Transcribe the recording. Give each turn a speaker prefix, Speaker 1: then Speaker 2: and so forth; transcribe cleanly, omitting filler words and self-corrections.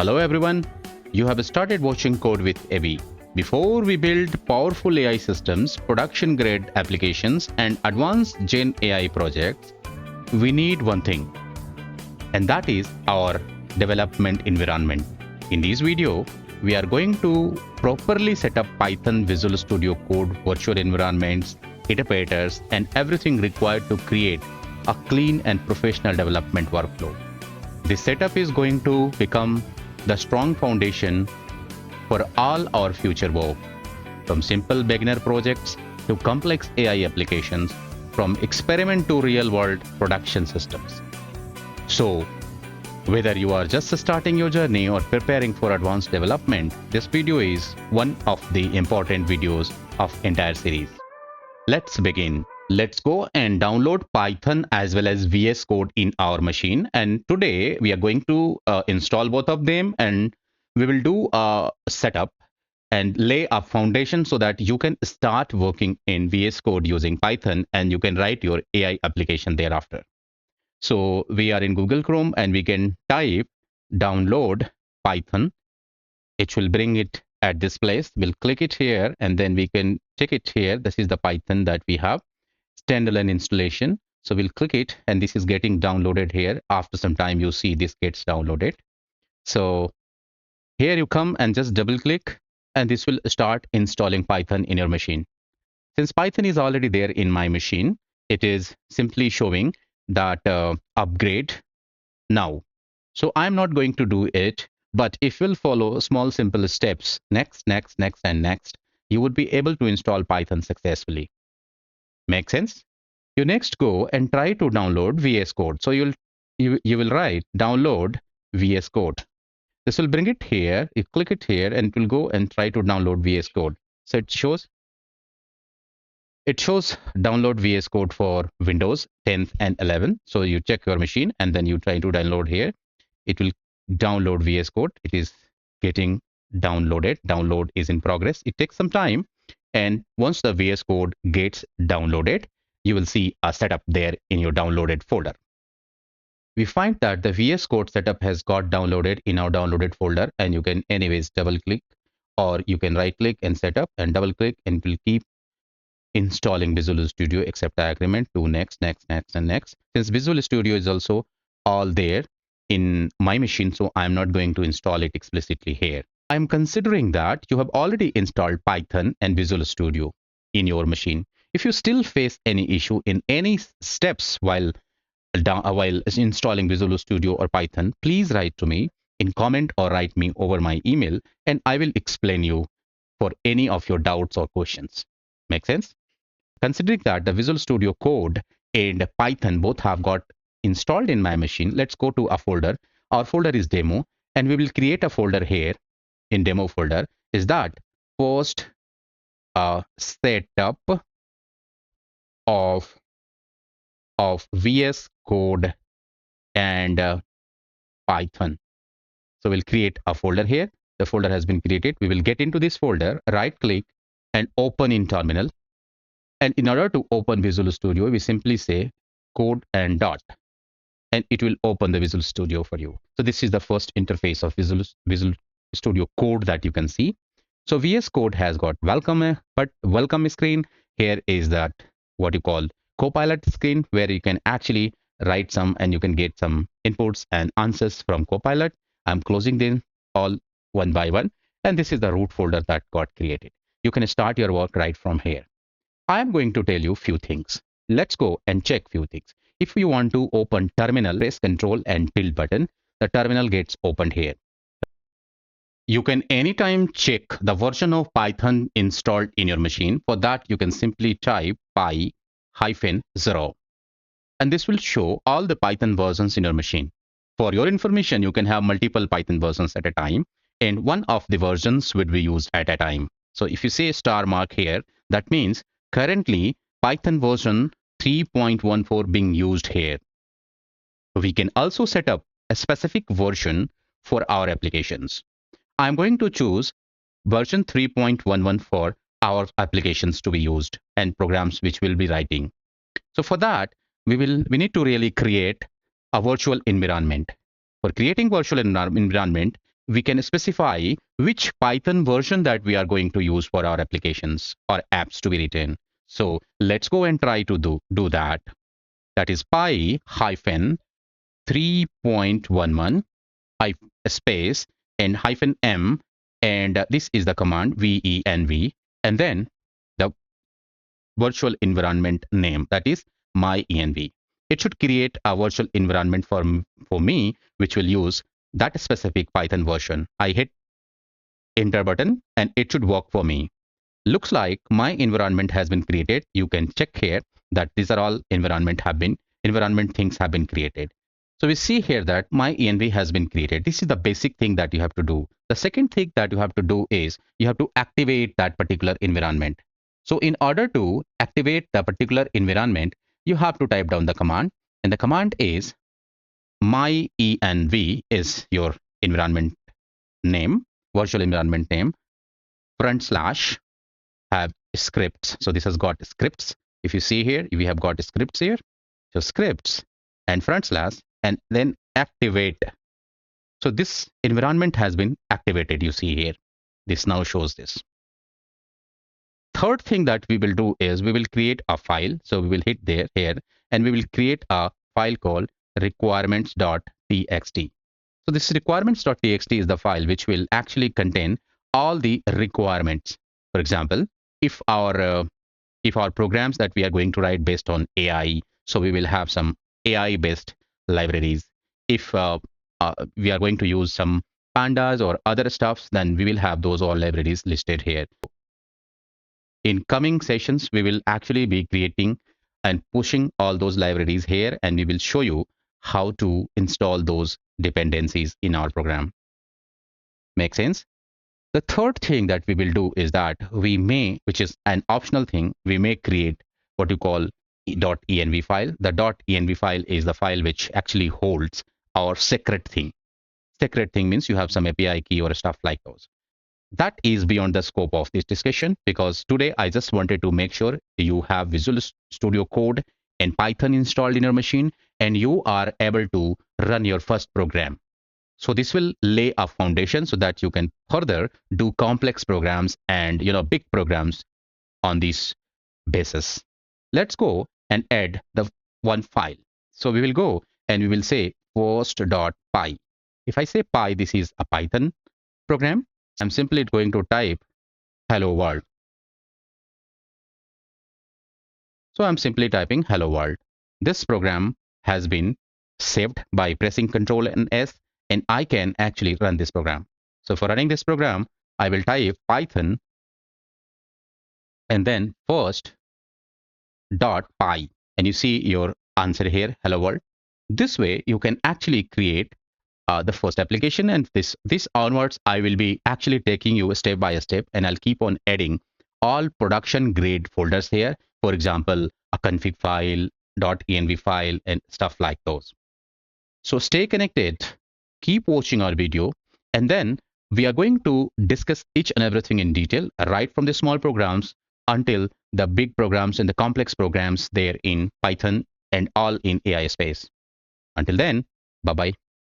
Speaker 1: Hello everyone, you have started watching Code with Abby. Before we build powerful AI systems, production grade applications, and advanced Gen AI projects, we need one thing, and that is our development environment. In this video, we are going to properly set up Python Visual Studio Code virtual environments, interpreters, and everything required to create a clean and professional development workflow. This setup is going to become the strong foundation for all our future work, from simple beginner projects to complex AI applications, from experiment to real-world production systems. So, whether you are just starting your journey or preparing for advanced development, this video is one of the important videos of entire series. Let's begin. Let's go and download Python as well as VS Code in our machine. And today we are going to install both of them, and we will do a setup and lay a foundation so that you can start working in VS Code using Python and you can write your AI application thereafter. So we are in Google Chrome and we can type download Python. It will bring it at this place. We'll click it here and then we can check it here. This is the Python that we have. Standalone installation. So we'll click it and this is getting downloaded here. After some time, you see this gets downloaded. So here you come and just double click and this will start installing Python in your machine. Since Python is already there in my machine, it is simply showing that upgrade now. So I'm not going to do it, but if you'll follow small simple steps, next, and next, you would be able to install Python successfully. Make sense? You next go and try to download VS Code. So you will write download VS Code. This will bring it here. You click it here and it will go and try to download VS Code. So it shows download VS Code for Windows 10th and 11. So you check your machine and then you try to download here. It will download VS Code. It is getting downloaded. Download is in progress. It takes some time. And once the VS Code gets downloaded, you will see a setup there in your downloaded folder. We find that the VS Code setup has got downloaded in our downloaded folder, and you can anyways double click or you can right click and setup and double click and it will keep installing Visual Studio, accept the agreement to next, and next. Since Visual Studio is also all there in my machine, so I'm not going to install it explicitly here. I'm considering that you have already installed Python and Visual Studio in your machine. If you still face any issue in any steps while installing Visual Studio or Python, please write to me in comment or write me over my email and I will explain you for any of your doubts or questions. Make sense? Considering that the Visual Studio Code and Python both have got installed in my machine, let's go to a folder. Our folder is demo and we will create a folder here. In demo folder is that post setup of VS Code and Python. So we'll create a folder here. The folder has been created. We will get into this folder, right click and open in terminal. And in order to open Visual Studio, we simply say code and dot, and it will open the Visual Studio for you. So this is the first interface of Visual Studio Code that you can see. So VS Code has got welcome screen. Here is that what you call Copilot screen, where you can actually write some and you can get some inputs and answers from Copilot. I'm closing them all one by one. And this is the root folder that got created. You can start your work right from here. I am going to tell you few things. Let's go and check few things. If you want to open terminal, press Control and tilde button. The terminal gets opened here. You can anytime check the version of Python installed in your machine. For that, you can simply type py-0. And this will show all the Python versions in your machine. For your information, you can have multiple Python versions at a time, and one of the versions would be used at a time. So if you say star mark here, that means currently Python version 3.14 being used here. We can also set up a specific version for our applications. I'm going to choose version 3.11 for our applications to be used and programs which we'll be writing. So for that, we need to really create a virtual environment. For creating virtual environment, we can specify which Python version that we are going to use for our applications or apps to be written. So let's go and try to do that. That is py hyphen 3.11 space and hyphen m, and this is the command venv, and then the virtual environment name, that is my env. It should create a virtual environment for me, which will use that specific Python version. I hit enter button and it should work for me. Looks like my environment has been created. You can check here that these are all environment things have been created. So we see here that my env has been created. This is the basic thing that you have to do. The second thing that you have to do is you have to activate that particular environment. So in order to activate the particular environment, you have to type down the command, and the command is my env is your environment name, virtual environment name, front slash have scripts. So this has got scripts. If you see here, we have got scripts here. So scripts and front slash and then activate. So this environment has been activated. You see here, this now shows this. Third thing that we will do is we will create a file. So we will hit here and we will create a file called requirements.txt. So this requirements.txt is the file which will actually contain all the requirements. For example, if our programs that we are going to write based on AI, so we will have some AI based libraries. If we are going to use some pandas or other stuffs, then we will have those all libraries listed here. In coming sessions, we will actually be creating and pushing all those libraries here, and we will show you how to install those dependencies in our program. Make sense? The third thing that we will do is that we may, which is an optional thing, we may create what you call .env file. The .env file is the file which actually holds our secret thing. Secret thing means you have some API key or stuff like those. That is beyond the scope of this discussion, because today I just wanted to make sure you have Visual Studio Code and Python installed in your machine and you are able to run your first program. So this will lay a foundation so that you can further do complex programs and big programs on this basis. Let's go and add the one file. So we will go and we will say first.py. If I say py, this is a Python program. I'm simply going to type hello world. So I'm simply typing hello world. This program has been saved by pressing Ctrl and S, and I can actually run this program. So for running this program, I will type Python and then first.py, and you see your answer here, hello world. This way you can actually create the first application, and this onwards I will be actually taking you step by step, and I'll keep on adding all production grade folders here. For example, a config file, .env file, and stuff like those. So stay connected, keep watching our video, and then we are going to discuss each and everything in detail, right from the small programs until the big programs and the complex programs there in Python and all in AI space. Until then, bye-bye.